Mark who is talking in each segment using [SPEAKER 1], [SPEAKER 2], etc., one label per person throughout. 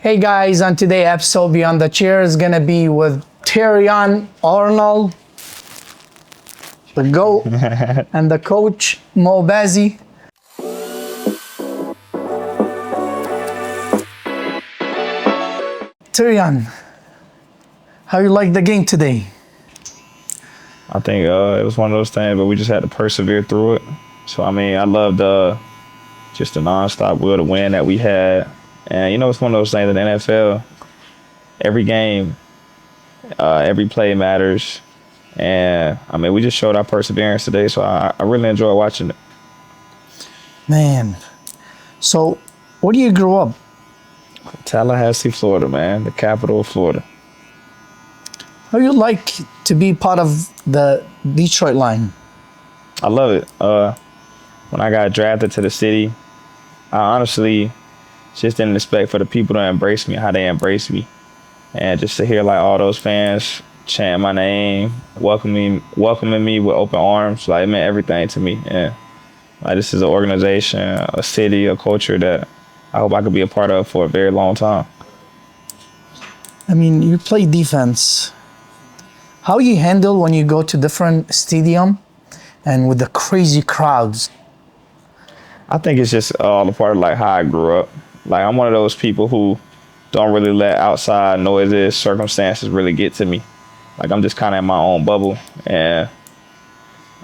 [SPEAKER 1] Hey guys, on today's episode, Beyond the Chair is gonna be with Terrion Arnold, the GOAT, and the coach, Mo Bazzi. Terrion, how you like the game today?
[SPEAKER 2] I think it was one of those things, but we just had to persevere through it. So, I loved just the nonstop will to win that we had. And, it's one of those things in the NFL, every game, every play matters. And, we just showed our perseverance today, so I really enjoyed watching it.
[SPEAKER 1] Man, so where do you grow up?
[SPEAKER 2] Tallahassee, Florida, man, the capital of Florida.
[SPEAKER 1] How you like to be part of the Detroit line?
[SPEAKER 2] I love it. When I got drafted to the city, I honestly just didn't expect for the people to embrace me how they embraced me. And just to hear like all those fans chant my name, welcoming me with open arms, like it meant everything to me. And like this is an organization, a city, a culture that I hope I could be a part of for a very long time.
[SPEAKER 1] You play defense. How you handle when you go to different stadium and with the crazy crowds?
[SPEAKER 2] I think it's just all a part of like how I grew up. Like I'm one of those people who don't really let outside noises, circumstances really get to me. Like I'm just kind of in my own bubble. And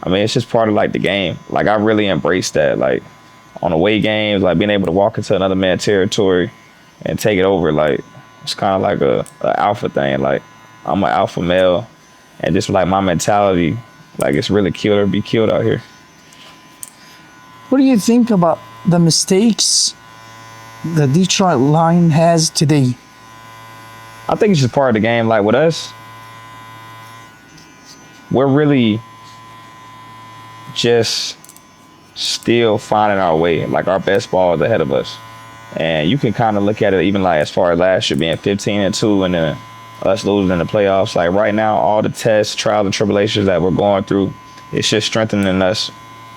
[SPEAKER 2] it's just part of like the game. Like I really embrace that. Like on away games, like being able to walk into another man's territory and take it over. Like it's kind of like a alpha thing. Like I'm an alpha male. And just like my mentality, like it's really kill or be killed out here.
[SPEAKER 1] What do you think about the mistakes the Detroit line has today?
[SPEAKER 2] I think it's just part of the game. Like with us, we're really just still finding our way. Like our best ball is ahead of us. And you can kind of look at it even like as far as last year being 15-2 and then us losing in the playoffs. Like right now, all the tests, trials, and tribulations that we're going through, it's just strengthening us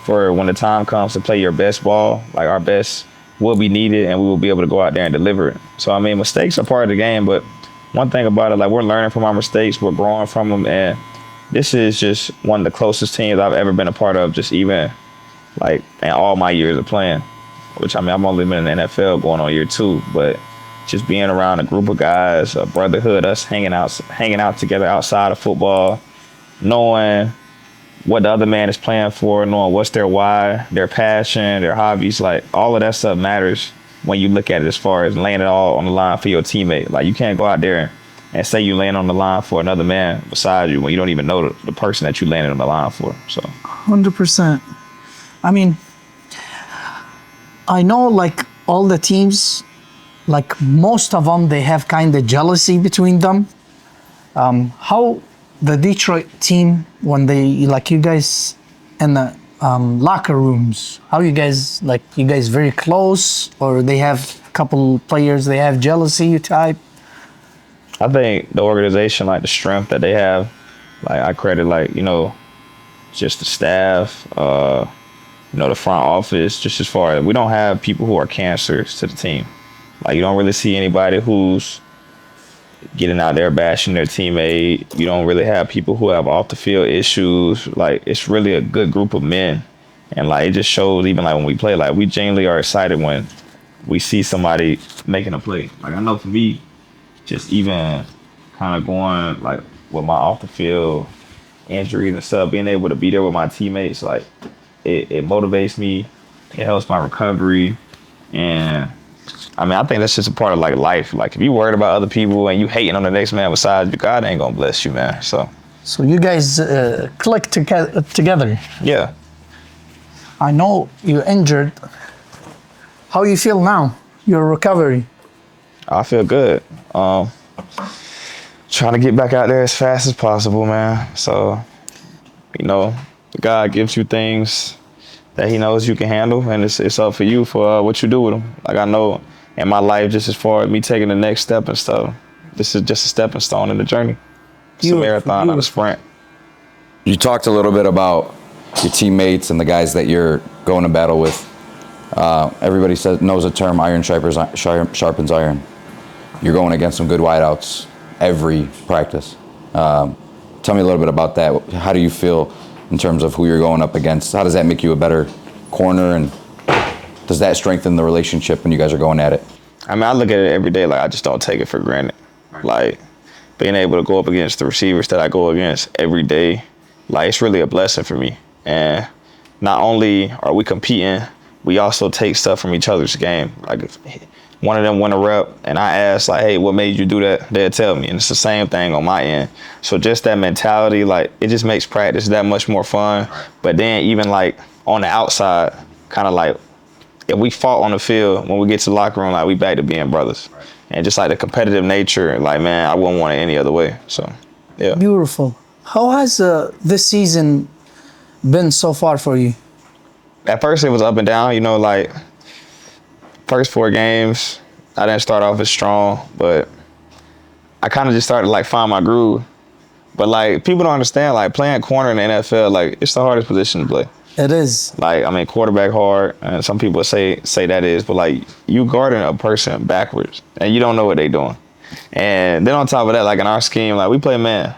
[SPEAKER 2] for when the time comes to play your best ball. Like our best will be needed and we will be able to go out there and deliver it. So, mistakes are part of the game, but one thing about it, like we're learning from our mistakes, we're growing from them, and this is just one of the closest teams I've ever been a part of, just even like in all my years of playing, which I've only been in the NFL going on year 2, but just being around a group of guys, a brotherhood, us hanging out together outside of football, knowing what the other man is playing for, knowing what's their why, their passion, their hobbies, like all of that stuff matters when you look at it as far as laying it all on the line for your teammate. Like you can't go out there and say you laying on the line for another man beside you when you don't even know the person that you landed on the line for. So
[SPEAKER 1] 100%. I know like all the teams, like most of them, they have kind of jealousy between them. How the Detroit team, when they, like you guys in the locker rooms, how you guys very close, or they have a couple players, they have jealousy type?
[SPEAKER 2] I think the organization, like the strength that they have, like I credit just the staff, the front office, just as far as we don't have people who are cancers to the team. Like you don't really see anybody who's getting out there bashing their teammate. You don't really have people who have off the field issues. Like it's really a good group of men. And like it just shows even like when we play, like we genuinely are excited when we see somebody making a play. Like I know for me, just even kind of going like with my off the field injuries and stuff, being able to be there with my teammates, like it motivates me. It helps my recovery. And I think that's just a part of like life. Like if you worried about other people and you hating on the next man besides you, God ain't gonna bless you, man. So
[SPEAKER 1] you guys click together.
[SPEAKER 2] Yeah.
[SPEAKER 1] I know you're injured. How you feel now? Your recovery?
[SPEAKER 2] I feel good. Trying to get back out there as fast as possible, man. So, God gives you things that he knows you can handle, and it's up for you for what you do with them. Like I know in my life, just as far as me taking the next step and stuff, this is just a stepping stone in the journey. It's a marathon, not a sprint.
[SPEAKER 3] You talked a little bit about your teammates and the guys that you're going to battle with. Everybody knows the term iron sharpens iron. you're going against some good wideouts every practice. Tell me a little bit about that. How do you feel in terms of who you're going up against? How does that make you a better corner, and does that strengthen the relationship when you guys are going at it?
[SPEAKER 2] I mean, I look at it every day. Like, I just don't take it for granted. Like, being able to go up against the receivers that I go against every day, like, it's really a blessing for me. And not only are we competing, we also take stuff from each other's game. Like, if one of them win a rep and I ask, like, hey, what made you do that? They'll tell me. And it's the same thing on my end. So just that mentality, like, it just makes practice that much more fun. But then even, like, on the outside, kind of like, if we fought on the field, when we get to the locker room, like, we back to being brothers. And just, like, the competitive nature, like, man, I wouldn't want it any other way. So, yeah.
[SPEAKER 1] Beautiful. How has this season been so far for you?
[SPEAKER 2] At first, it was up and down, you know, like, first 4 games, I didn't start off as strong, but I kind of just started to, like, find my groove. But, like, people don't understand, like, playing corner in the NFL, like, it's the hardest position to play.
[SPEAKER 1] It is.
[SPEAKER 2] Like, I mean, quarterback hard, and some people say that is, but, like, you guarding a person backwards, and you don't know what they're doing. And then on top of that, like, in our scheme, like, we play man.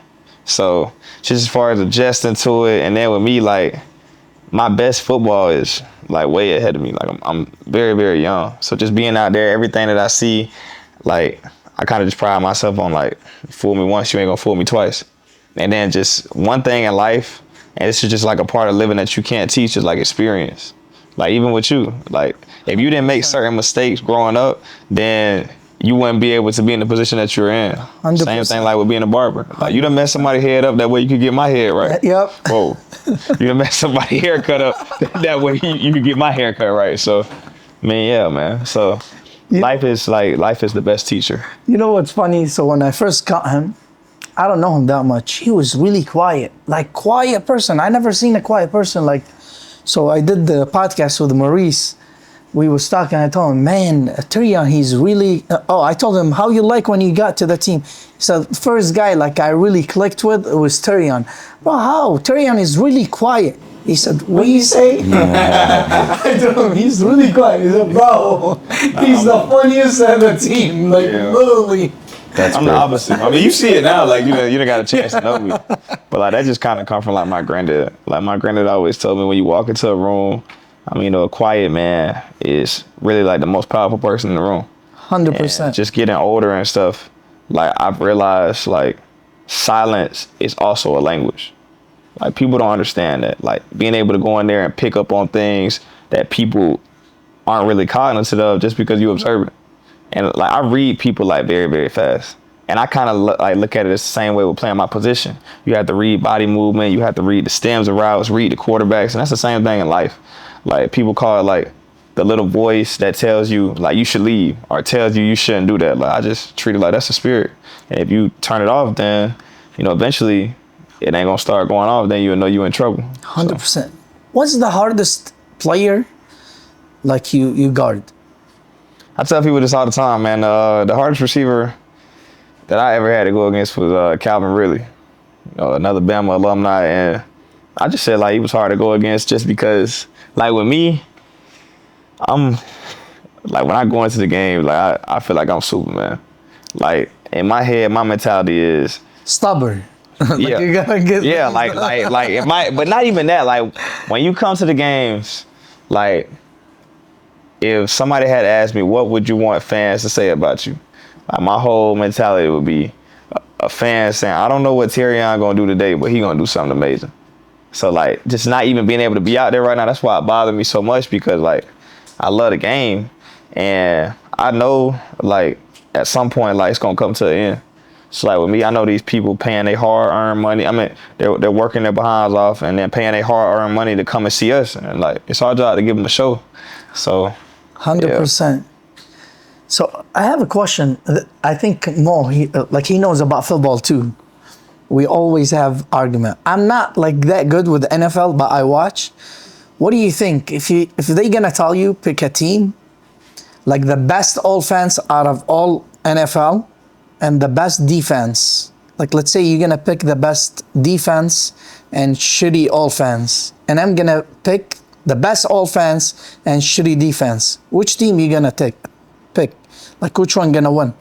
[SPEAKER 2] So, just as far as adjusting to it, and then with me, like, my best football is, like, way ahead of me. Like, I'm very, very young. So just being out there, everything that I see, like, I kind of just pride myself on, like, fool me once, you ain't gonna fool me twice. And then just one thing in life, and this is just like a part of living that you can't teach, is like experience. Like, even with you, like, if you didn't make certain mistakes growing up, then you wouldn't be able to be in the position that you're in.
[SPEAKER 1] 100%.
[SPEAKER 2] Same thing like with being a barber. Like, you done messed somebody's head up, that way you could get my head right.
[SPEAKER 1] Yep.
[SPEAKER 2] Whoa. You done messed somebody's haircut up, that way you could get my haircut right. So, I mean, yeah, man. So, life is the best teacher.
[SPEAKER 1] You know what's funny? So when I first got him, I don't know him that much. He was really quiet, like, quiet person. I never seen a quiet person like. So I did the podcast with Maurice. We was talking. I told him, man, Terrion, he's really. I told him, how you like when you got to the team? He said, first guy like I really clicked with was Terrion. Well, how? Terrion is really quiet. He said, what do you say? I told him, he's really quiet. He said, bro, he's the funniest on the team. Like, literally.
[SPEAKER 2] I'm the opposite. I mean, you see it now, like, you done got a chance to know me. But, like, that just kind of come from, like, my granddad. Like, my granddad always told me, when you walk into a room, I mean, a quiet man is really, like, the most powerful person in the room.
[SPEAKER 1] 100%.
[SPEAKER 2] And just getting older and stuff, like, I've realized, like, silence is also a language. Like, people don't understand that. Like, being able to go in there and pick up on things that people aren't really cognizant of just because you observe it. And, like, I read people, like, very, very fast. And I kind of look at it the same way with playing my position. You have to read body movement. You have to read the stems of routes, read the quarterbacks. And that's the same thing in life. Like, people call it, like, the little voice that tells you, like, you should leave, or tells you should do that. Like, I just treat it like that's a spirit. And if you turn it off, then, you know, eventually it ain't going to start going off. Then you'll know you're in trouble.
[SPEAKER 1] 100%.
[SPEAKER 2] So.
[SPEAKER 1] What's the hardest player, like, you guard?
[SPEAKER 2] I tell people this all the time, man. The hardest receiver that I ever had to go against was Calvin Ridley, another Bama alumni. And I just said, like, he was hard to go against just because, like, with me, I'm, like, when I go into the game, like, I feel like I'm Superman. Like, in my head, my mentality is
[SPEAKER 1] stubborn. Like,
[SPEAKER 2] yeah,
[SPEAKER 1] you gotta get
[SPEAKER 2] but not even that. Like, when you come to the games, like, if somebody had asked me, what would you want fans to say about you? Like, my whole mentality would be a fan saying, I don't know what Terrion gonna do today, but he gonna do something amazing. So, like, just not even being able to be out there right now, that's why it bothered me so much, because, like, I love the game, and I know, like, at some point, like, it's gonna come to an end. So, like, with me, I know these people paying their hard-earned money. I mean, they're working their behinds off and then paying their hard-earned money to come and see us. And, like, it's our job to give them a show. So,
[SPEAKER 1] 100%. Yeah. So I have a question. I think Mo, he knows about football too. We always have argument. I'm not, like, that good with the NFL, but I watch. What do you think? If they're gonna tell you pick a team, like the best offense out of all NFL and the best defense, like, let's say you're gonna pick the best defense and shitty offense, and I'm gonna pick the best offense and shitty defense, which team you gonna pick? Like, which one gonna win?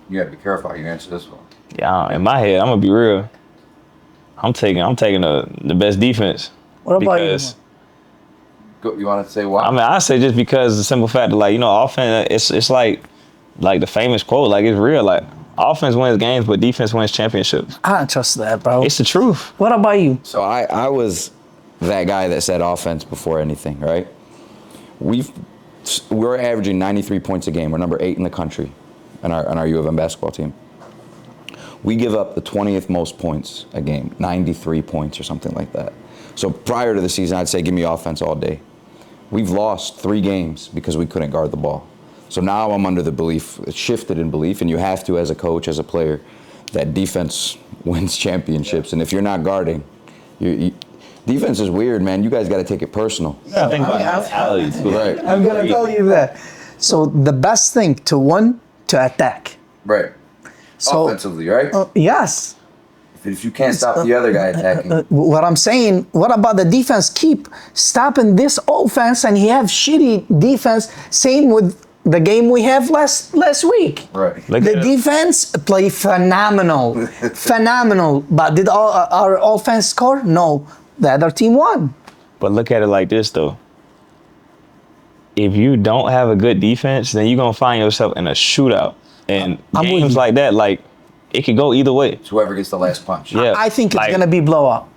[SPEAKER 3] You gotta be careful how you answer this one.
[SPEAKER 2] Yeah, in my head, I'm gonna be real. I'm taking the best defense.
[SPEAKER 1] What about you?
[SPEAKER 3] You want to say why?
[SPEAKER 2] I mean, I say just because the simple fact that, like, you know, offense, it's like the famous quote, like, it's real. Like, offense wins games, but defense wins championships.
[SPEAKER 1] I don't trust that, bro.
[SPEAKER 2] It's the truth.
[SPEAKER 1] What about you?
[SPEAKER 3] So I was that guy that said offense before anything, right? We're averaging 93 points a game. We're number 8 in the country on our U of M basketball team. We give up the 20th most points a game, 93 points or something like that. So prior to the season, I'd say give me offense all day. We've lost 3 games because we couldn't guard the ball. So now I'm under the belief, it's shifted in belief, and you have to, as a coach, as a player, that defense wins championships. And if you're not guarding, defense is weird, man. You guys got to take it personal.
[SPEAKER 2] I think about mentality too.
[SPEAKER 3] Right.
[SPEAKER 1] I'm going to tell you that. So the best thing to win, to attack.
[SPEAKER 3] Right.
[SPEAKER 1] So,
[SPEAKER 3] offensively, right?
[SPEAKER 1] Yes.
[SPEAKER 3] If you can't stop the other guy attacking.
[SPEAKER 1] What I'm saying, what about the defense? Keep stopping this offense, and he have shitty defense. Same with the game we have last week.
[SPEAKER 3] Right.
[SPEAKER 1] The defense play phenomenal, phenomenal. But did our offense score? No. The other team won.
[SPEAKER 2] But look at it like this, though. If you don't have a good defense, then you're gonna find yourself in a shootout. And games like that, like, it could go either way.
[SPEAKER 3] It's whoever gets the last punch.
[SPEAKER 2] Yeah.
[SPEAKER 1] I think it's gonna be blowout.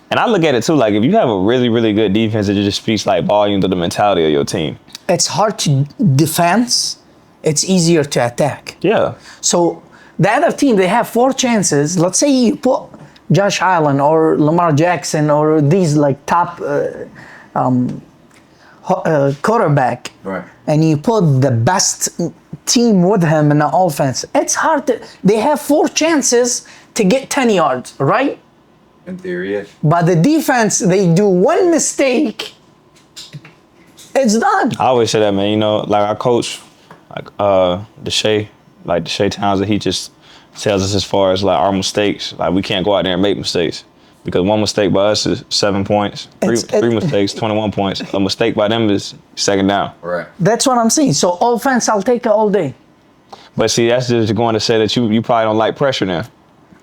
[SPEAKER 2] And I look at it too, like, if you have a really, really good defense, it just speaks like volume to the mentality of your team.
[SPEAKER 1] It's hard to defense. It's easier to attack.
[SPEAKER 2] Yeah.
[SPEAKER 1] So the other team, they have 4 chances. Let's say you put Josh Allen or Lamar Jackson or these like top quarterback,
[SPEAKER 3] Right.
[SPEAKER 1] and you put the best team with him in the offense. It's hard to. They have 4 chances to get 10 yards, right?
[SPEAKER 3] In theory, yes.
[SPEAKER 1] But the defense, they do one mistake, it's done.
[SPEAKER 2] I always say that, man. You know, like our coach, like Deshae Townsend, he just tells us as far as like our mistakes. Like, we can't go out there and make mistakes because one mistake by us is 7 points. Three mistakes, 21 points. A mistake by them is second down.
[SPEAKER 3] Right.
[SPEAKER 1] That's what I'm saying. So offense, I'll take it all day.
[SPEAKER 2] But see, that's just going to say that you probably don't like pressure now.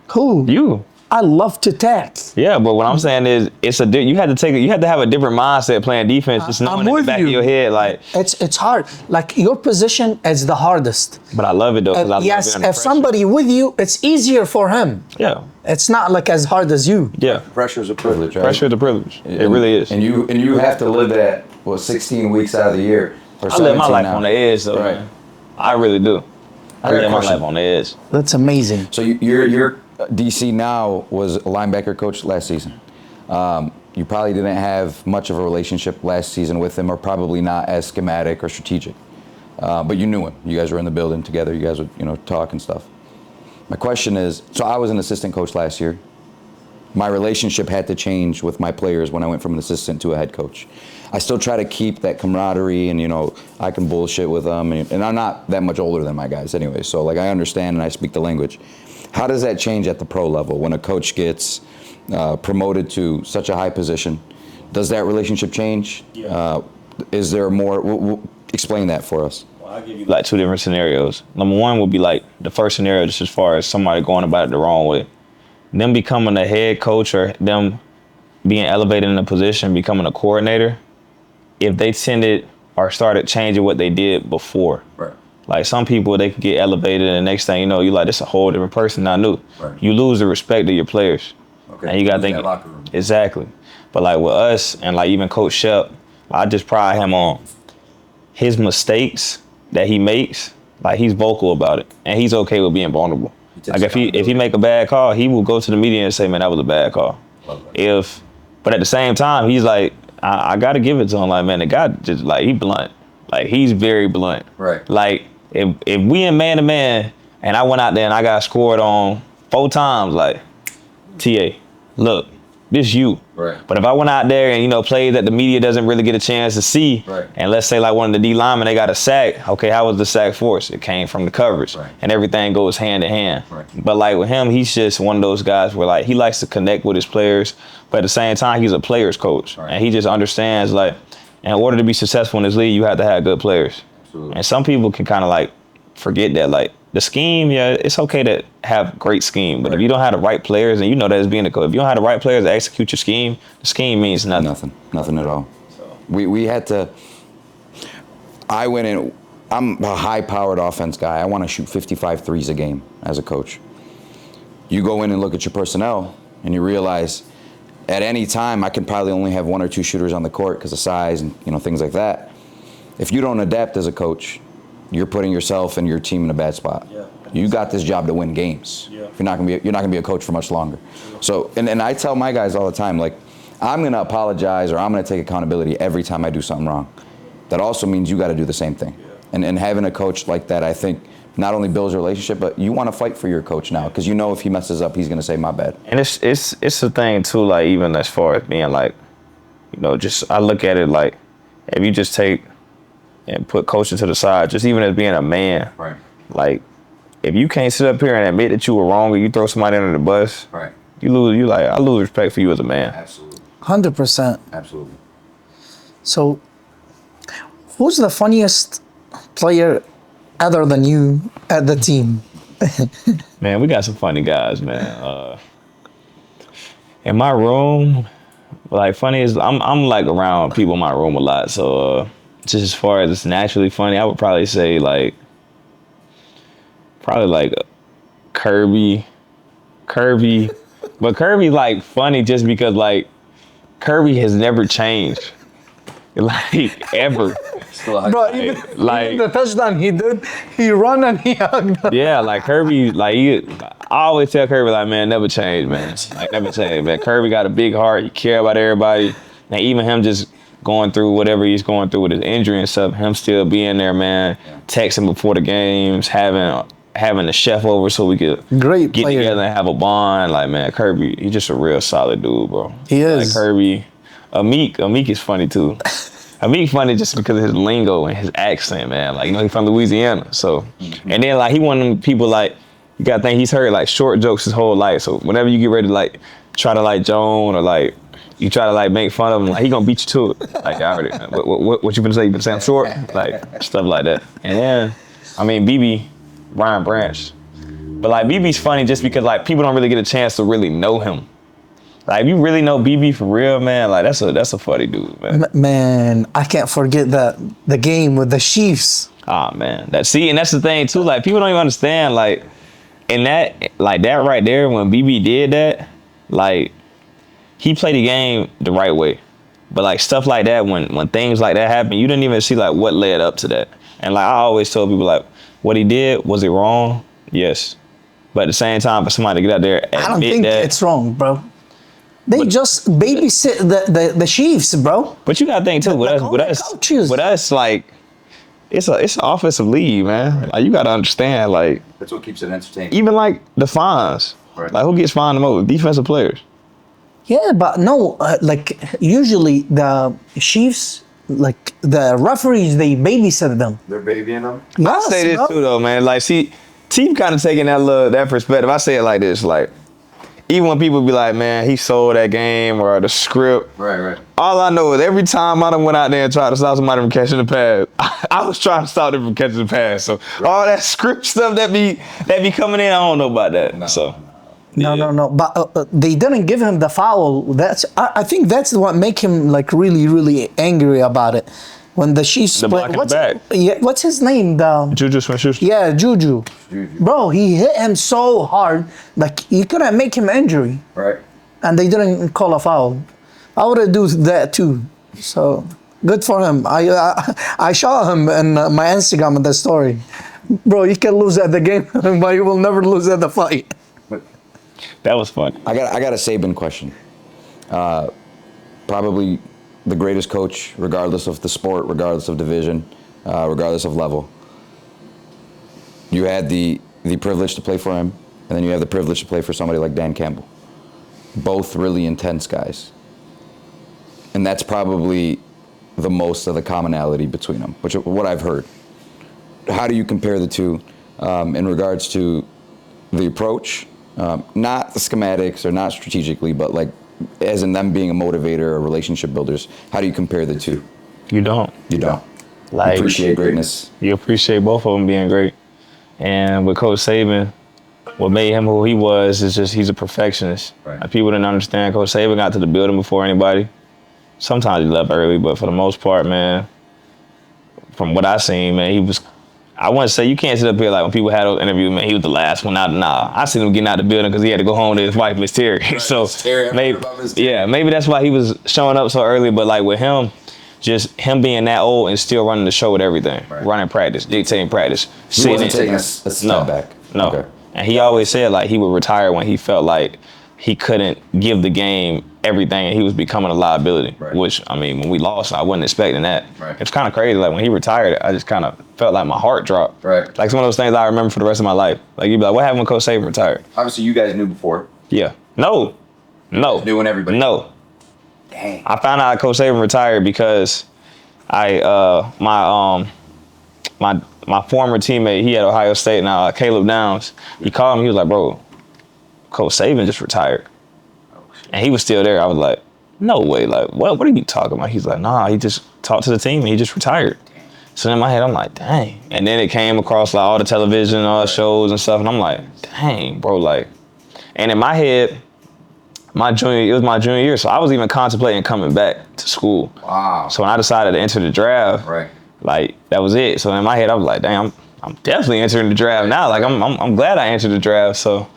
[SPEAKER 1] Who?
[SPEAKER 2] You.
[SPEAKER 1] I love to attack.
[SPEAKER 2] Yeah, but what I'm saying is, you had to have a different mindset playing defense, just knowing in the back of your head, like.
[SPEAKER 1] It's hard. Like, your position is the hardest.
[SPEAKER 2] But I love it though. 'Cause I love
[SPEAKER 1] Yes,
[SPEAKER 2] being under
[SPEAKER 1] if
[SPEAKER 2] pressure.
[SPEAKER 1] somebody with you, it's easier for him.
[SPEAKER 2] Yeah.
[SPEAKER 1] It's not like as hard as you.
[SPEAKER 2] Yeah.
[SPEAKER 3] Pressure is a privilege, right?
[SPEAKER 2] Pressure is a privilege. It really is.
[SPEAKER 3] And you have to live that 16 weeks out of the year. Or
[SPEAKER 2] I live my
[SPEAKER 3] 17
[SPEAKER 2] life
[SPEAKER 3] now.
[SPEAKER 2] on the edge, though.
[SPEAKER 3] Right.
[SPEAKER 2] Man. I really do. I live my
[SPEAKER 3] question.
[SPEAKER 2] life on the edge.
[SPEAKER 1] That's amazing.
[SPEAKER 3] So your DC now was a linebacker coach last season. You probably didn't have much of a relationship last season with him, or probably not as schematic or strategic. But you knew him. You guys were in the building together. You guys would talk and stuff. My question is, so I was an assistant coach last year. My relationship had to change with my players when I went from an assistant to a head coach. I still try to keep that camaraderie, and I can bullshit with them, and I'm not that much older than my guys anyway, so like I understand and I speak the language. How does that change at the pro level when a coach gets promoted to such a high position? Does that relationship change?
[SPEAKER 2] Yeah.
[SPEAKER 3] Is there more? Explain that for us.
[SPEAKER 2] Well, I'll give you like 2 different scenarios. Number 1 would be like the first scenario, just as far as somebody going about it the wrong way. Them becoming a head coach, or them being elevated in a position, becoming a coordinator, if they tended or started changing what they did before.
[SPEAKER 3] Right.
[SPEAKER 2] Like, some people, they could get elevated, and the next thing you know, you're like, this is a whole different person I knew.
[SPEAKER 3] Right.
[SPEAKER 2] You lose the respect of your players.
[SPEAKER 3] Okay.
[SPEAKER 2] And you got to think.
[SPEAKER 3] That locker room.
[SPEAKER 2] Exactly. But like with us, and like even Coach Shep, I just pride him on his mistakes that he makes. Like, he's vocal about it, and he's okay with being vulnerable. Like, if he make a bad call, he will go to the media and say, man, that was a bad call. But at the same time, he's like, I got to give it to him. Like, man, the guy just, like, he blunt. Like, he's very blunt.
[SPEAKER 3] Right.
[SPEAKER 2] Like, if we in man-to-man, and I went out there and I got scored on 4 times, like, TA, look, this you.
[SPEAKER 3] Right.
[SPEAKER 2] But if I went out there and, played that the media doesn't really get a chance to see,
[SPEAKER 3] right,
[SPEAKER 2] and let's say like one of the D linemen, they got a sack, okay, how was the sack forced? It came from the coverage.
[SPEAKER 3] Right.
[SPEAKER 2] And everything goes hand in hand.
[SPEAKER 3] Right.
[SPEAKER 2] But like with him, he's just one of those guys where like he likes to connect with his players, but at the same time, he's a player's coach.
[SPEAKER 3] Right.
[SPEAKER 2] And he just understands, like, in order to be successful in this league, you have to have good players.
[SPEAKER 3] Absolutely.
[SPEAKER 2] And some people can kind of like forget that. Like the scheme, yeah, it's okay to have great scheme, but if you don't have the right players, and you know that as being a coach, if you don't have the right players to execute your scheme, the scheme means nothing.
[SPEAKER 3] Nothing at all. We had to. I went in. I'm a high-powered offense guy. I want to shoot 55 threes a game as a coach. You go in and look at your personnel, and you realize at any time I can probably only have 1 or 2 shooters on the court because of size and things like that. If you don't adapt as a coach, you're putting yourself and your team in a bad spot. Yeah. You got this job to win games. Yeah. You're not gonna be a coach for much longer. So, and I tell my guys all the time, like, I'm gonna apologize or I'm gonna take accountability every time I do something wrong. That also means you got to do the same thing. Yeah. And having a coach like that, I think, not only builds a relationship, but you want to fight for your coach now because you know if he messes up, he's gonna say my bad.
[SPEAKER 2] And it's a thing too, like even as far as being like, just I look at it like if you just take and put coaching to the side, just even as being a man,
[SPEAKER 3] right?
[SPEAKER 2] Like if you can't sit up here and admit that you were wrong or you throw somebody under the bus,
[SPEAKER 3] right?
[SPEAKER 2] I lose respect for you as a man.
[SPEAKER 3] Absolutely.
[SPEAKER 1] 100%.
[SPEAKER 3] Absolutely.
[SPEAKER 1] So, who's the funniest player other than you at the team?
[SPEAKER 2] Man, we got some funny guys, man. In my room, like funny is I'm like around people in my room a lot. So just as far as it's naturally funny, I would probably say like Kirby, but Kirby like funny just because like Kirby has never changed, like ever.
[SPEAKER 1] Bro, even the touchdown he did, he run and he hugged.
[SPEAKER 2] Yeah, like Kirby, I always tell Kirby, like, man, never change, man. Like, never change, man. Kirby got a big heart. He care about everybody. And even him just going through whatever he's going through with his injury and stuff, him still being there, man, texting before the games, having the chef over so we could
[SPEAKER 1] get
[SPEAKER 2] together and have a bond. Like, man, Kirby, he's just a real solid dude, bro.
[SPEAKER 1] He is.
[SPEAKER 2] Like, Kirby, Amik is funny, too. Amik funny just because of his lingo and his accent, man. Like, he's from Louisiana. So, and then, like, he one of them people, like, you gotta think he's heard, like, short jokes his whole life. So, whenever you get ready to, like, try to, like, Joan or, like, you try to, like, make fun of him, like, he gonna beat you to it. Like, I already, what you gonna say? You gonna say I'm short? Like, stuff like that. And then, I mean, BB, Brian Branch. But, like, BB's funny just because, like, people don't really get a chance to really know him. Like, if you really know BB for real, man, like, that's a funny dude, man.
[SPEAKER 1] Man, I can't forget the game with the Chiefs.
[SPEAKER 2] Ah, man. And that's the thing, too. Like, people don't even understand, like, and that right there, when BB did that, like, he played the game the right way. But, like, stuff like that, when things like that happen, you didn't even see, like, what led up to that. And, like, I always told people, like, what he did, was it wrong? Yes. But at the same time, for somebody to get out there and
[SPEAKER 1] I don't think it's wrong, bro. They just babysit the Chiefs, bro.
[SPEAKER 2] But you gotta think too, with us, like, it's an offensive league, man. Like, you gotta understand, like,
[SPEAKER 3] that's what keeps it entertaining.
[SPEAKER 2] Even like the fines, right? Like, who gets fined the most? Defensive players.
[SPEAKER 1] Yeah, but no, like usually the Chiefs, like the referees, they babysit them.
[SPEAKER 3] They're babying them.
[SPEAKER 2] Yes, I say this too, though, man. Like, see, team kind of taking that perspective. I say it like this, like, even when people be like, man, he sold that game or the script.
[SPEAKER 3] Right.
[SPEAKER 2] All I know is every time I done went out there and tried to stop somebody from catching the pass, I was trying to stop them from catching the pass. So all that script stuff that be coming in, I don't know about that.
[SPEAKER 1] No. But they didn't give him the foul. I think that's what make him like really, really angry about it. When the Chiefs what's his name?
[SPEAKER 2] Juju Smith-Schuster.
[SPEAKER 1] Yeah, Juju. Bro, he hit him so hard, like you couldn't make him injury.
[SPEAKER 3] Right.
[SPEAKER 1] And they didn't call a foul. I would have do that too. So good for him. I saw him in my Instagram in the story. Bro, you can lose at the game, but you will never lose at the fight.
[SPEAKER 2] That was fun.
[SPEAKER 3] I got a Saban question. Probably the greatest coach, regardless of the sport, regardless of division, regardless of level. You had the privilege to play for him, and then you have the privilege to play for somebody like Dan Campbell. Both really intense guys. And that's probably the most of the commonality between them, which is what I've heard. How do you compare the two in regards to the approach? Not the schematics or not strategically, but like as in them being a motivator or relationship builders. How do you compare the two?
[SPEAKER 2] You don't.
[SPEAKER 3] You don't.
[SPEAKER 2] Like,
[SPEAKER 3] you appreciate greatness.
[SPEAKER 2] You appreciate both of them being great. And with Coach Saban, what made him who he was is just he's a perfectionist.
[SPEAKER 3] Right.
[SPEAKER 2] Like, people didn't understand. Coach Saban got to the building before anybody. Sometimes he left early, but for the most part, man, from what I seen, man, he was. I wouldn't say you can't sit up here like when people had those interviews, man, he was the last one out. Nah, I seen him getting out the building because he had to go home to his wife, Miss Terry.
[SPEAKER 3] Right,
[SPEAKER 2] So
[SPEAKER 3] Miss Terry,
[SPEAKER 2] maybe that's why he was showing up so early. But like with him, just him being that old and still running the show with everything, running practice, dictating practice,
[SPEAKER 3] He wasn't taking a step back.
[SPEAKER 2] No.
[SPEAKER 3] Okay.
[SPEAKER 2] And he always said like he would retire when he felt like he couldn't give the game everything and he was becoming a liability.
[SPEAKER 3] Right.
[SPEAKER 2] Which, I mean, when we lost, I wasn't expecting that.
[SPEAKER 3] Right.
[SPEAKER 2] It's kind of crazy. Like when he retired, I just kind of felt like my heart dropped.
[SPEAKER 3] Right.
[SPEAKER 2] Like it's one of those things I remember for the rest of my life. Like you'd be like, what happened when Coach Saban retired?
[SPEAKER 3] Obviously, you guys knew before.
[SPEAKER 2] Yeah. No.
[SPEAKER 3] Knew when everybody.
[SPEAKER 2] No.
[SPEAKER 3] Dang.
[SPEAKER 2] I found out Coach Saban retired because my former teammate, he at Ohio State now, Caleb Downs, he called me, he was like, bro, Coach Saban just retired. And he was still there. I was like, no way. Like, what are you talking about? He's like, nah, he just talked to the team and he just retired. So in my head, I'm like, dang. And then it came across like all the television, all the shows and stuff. And I'm like, dang, bro, like. And in my head, it was my junior year. So I was even contemplating coming back to school.
[SPEAKER 3] Wow.
[SPEAKER 2] So when I decided to enter the draft,
[SPEAKER 3] Right.
[SPEAKER 2] like that was it. So in my head, I was like, dang, I'm definitely entering the draft now. Like I'm glad I entered the draft. So,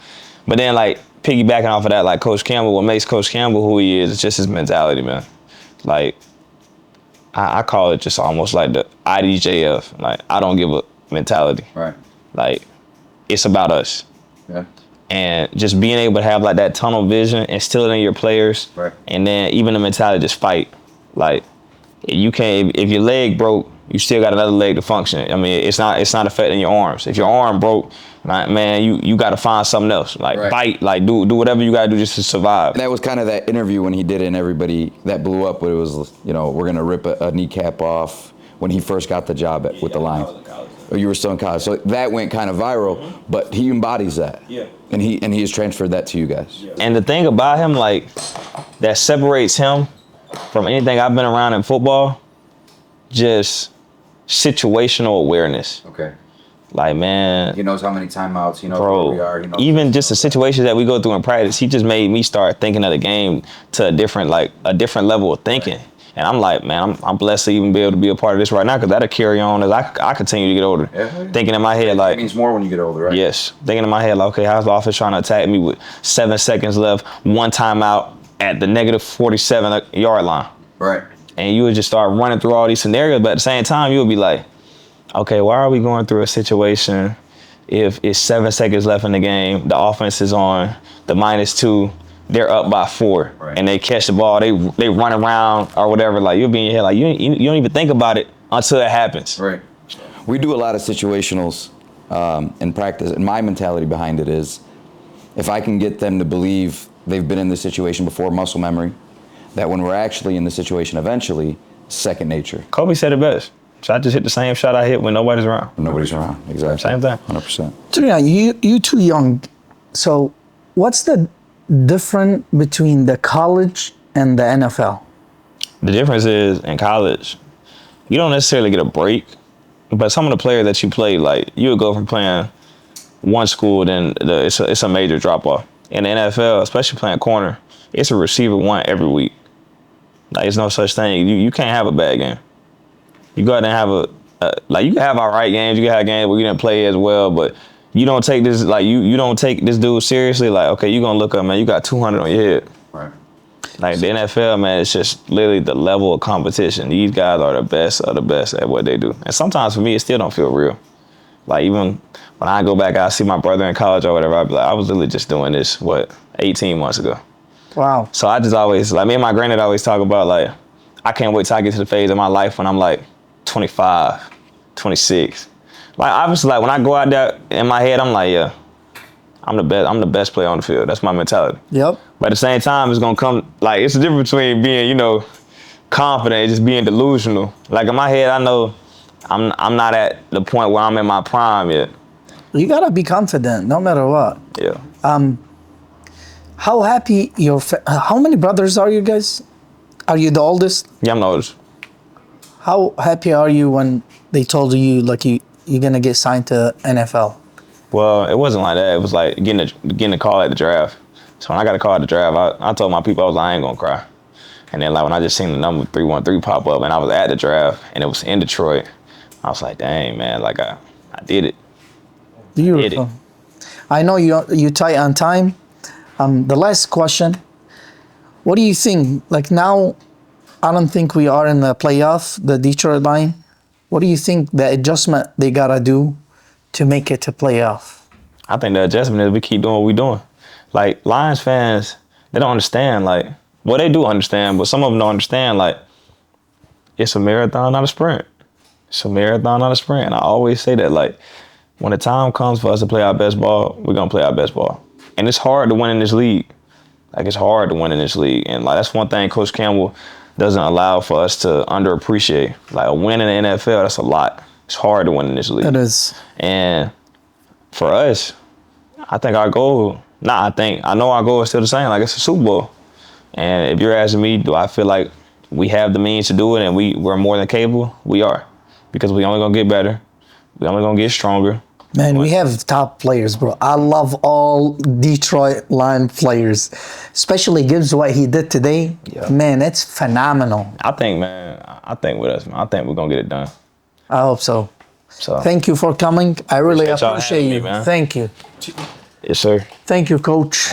[SPEAKER 2] but then like piggybacking off of that, like Coach Campbell, what makes Coach Campbell who he is just his mentality, man. Like I call it just almost like the IDJF, like I don't give a mentality.
[SPEAKER 3] Right.
[SPEAKER 2] Like it's about us.
[SPEAKER 3] Yeah.
[SPEAKER 2] And just being able to have like that tunnel vision, instill it in your players,
[SPEAKER 3] Right.
[SPEAKER 2] and then even the mentality, just fight. Like you can't, if your leg broke, you still got another leg to function. I mean, it's not affecting your arms. If your arm broke, man, you got to find something else. Like
[SPEAKER 3] Right.
[SPEAKER 2] fight, like do whatever you got to do just to survive.
[SPEAKER 3] And that was kind of that interview when he did it, and everybody that blew up. It was, we're gonna rip a kneecap off when he first got the job with the Lions. Or you were still in college, so that went kind of viral. But he embodies that.
[SPEAKER 2] Yeah.
[SPEAKER 3] And he has transferred that to you guys.
[SPEAKER 2] And the thing about him, like that separates him from anything I've been around in football, just situational awareness.
[SPEAKER 3] Okay.
[SPEAKER 2] Like, man,
[SPEAKER 3] He knows how many timeouts. He knows
[SPEAKER 2] bro,
[SPEAKER 3] where we are. He knows
[SPEAKER 2] even just the situations that we go through in practice, he just made me start thinking of the game to a different level of thinking.
[SPEAKER 3] Right.
[SPEAKER 2] And I'm like, man, I'm blessed to even be able to be a part of this right now because that'll carry on as I continue to get older.
[SPEAKER 3] Yeah.
[SPEAKER 2] Thinking in my head, like,
[SPEAKER 3] it means more when you get older, right?
[SPEAKER 2] yes. Thinking in my head, like, okay, how's the offense trying to attack me with 7 seconds left, one timeout at the negative 47 yard line?
[SPEAKER 3] Right.
[SPEAKER 2] And you would just start running through all these scenarios, but at the same time, you would be like, okay, why are we going through a situation if it's 7 seconds left in the game, the offense is on the -2, they're up by 4,
[SPEAKER 3] right.
[SPEAKER 2] and they catch the ball, they run around or whatever, like you'll be in your head, like you don't even think about it until it happens.
[SPEAKER 3] Right. We do a lot of situationals in practice, and my mentality behind it is, if I can get them to believe they've been in this situation before, muscle memory, that when we're actually in the situation eventually, second nature.
[SPEAKER 2] Kobe said it best. So I just hit the same shot I hit when nobody's around.
[SPEAKER 3] When nobody's around. Exactly.
[SPEAKER 2] Same thing.
[SPEAKER 3] 100%.
[SPEAKER 1] Terrion, you too young. So what's the difference between the college and the NFL?
[SPEAKER 2] The difference is in college, you don't necessarily get a break, but some of the players that you play, like you would go from playing one school, then it's a major drop off. In the NFL, especially playing corner, it's a receiver one every week. Like it's no such thing. You can't have a bad game. You go out and have you can have all right games. You can have games where you didn't play as well, but you don't take this you don't take this dude seriously. Like, okay, you gonna look up, man. You got 200 on your head.
[SPEAKER 3] Right.
[SPEAKER 2] Like the NFL, man, it's just literally the level of competition. These guys are the best of the best at what they do. And sometimes for me, it still don't feel real. Like even when I go back, I see my brother in college or whatever, I'd be like, I was literally just doing this, 18 months ago.
[SPEAKER 1] Wow.
[SPEAKER 2] So I just always, like me and my granddad always talk about like, I can't wait till I get to the phase of my life when I'm like 25, 26. Like obviously, like when I go out there in my head, I'm like, yeah, I'm the best player on the field. That's my mentality.
[SPEAKER 1] Yep.
[SPEAKER 2] But at the same time, it's gonna come, like it's the difference between being, confident and just being delusional. Like in my head, I know I'm not at the point where I'm in my prime yet.
[SPEAKER 1] You gotta be confident no matter what.
[SPEAKER 2] Yeah.
[SPEAKER 1] How happy how many brothers are you guys? Are you the oldest?
[SPEAKER 2] Yeah, I'm the oldest.
[SPEAKER 1] How happy are you when they told you like you're gonna get signed to NFL?
[SPEAKER 2] Well, it wasn't like that. It was like getting a call at the draft. So when I got a call at the draft, I told my people I ain't gonna cry. And then like when I just seen the number 313 pop up and I was at the draft and it was in Detroit, I was like, dang man, like I did it.
[SPEAKER 1] Beautiful. I know you tight on time. The last question. What do you think? Like now, I don't think we are in the playoff, the Detroit Lions. What do you think the adjustment they gotta do to make it to playoff?
[SPEAKER 2] I think the adjustment is we keep doing what we're doing. Like Lions fans, they don't understand. Like, well, they do understand, but some of them don't understand. Like, it's a marathon, not a sprint. It's a marathon, not a sprint. And I always say that. Like, when the time comes for us to play our best ball, we're gonna play our best ball. And it's hard to win in this league. Like, it's hard to win in this league. And like that's one thing Coach Campbell doesn't allow for us to underappreciate. Like a win in the NFL, that's a lot. It's hard to win in this league.
[SPEAKER 1] It is.
[SPEAKER 2] And for us, I think our goal, I know our goal is still the same. Like it's a Super Bowl. And if you're asking me, do I feel like we have the means to do it and we're more than capable? We are. Because we only gonna get better. We only gonna get stronger.
[SPEAKER 1] Man, we have top players, bro. I love all Detroit Lions players, especially Gibbs. What he did today, man, it's phenomenal.
[SPEAKER 2] I think with us, man, I think we're gonna get it done.
[SPEAKER 1] I hope so.
[SPEAKER 2] So
[SPEAKER 1] thank you for coming. I really
[SPEAKER 2] Appreciate y'all
[SPEAKER 1] appreciate
[SPEAKER 2] having
[SPEAKER 1] you.
[SPEAKER 2] me, man.
[SPEAKER 1] Thank you.
[SPEAKER 2] yes, sir.
[SPEAKER 1] Thank you, Coach.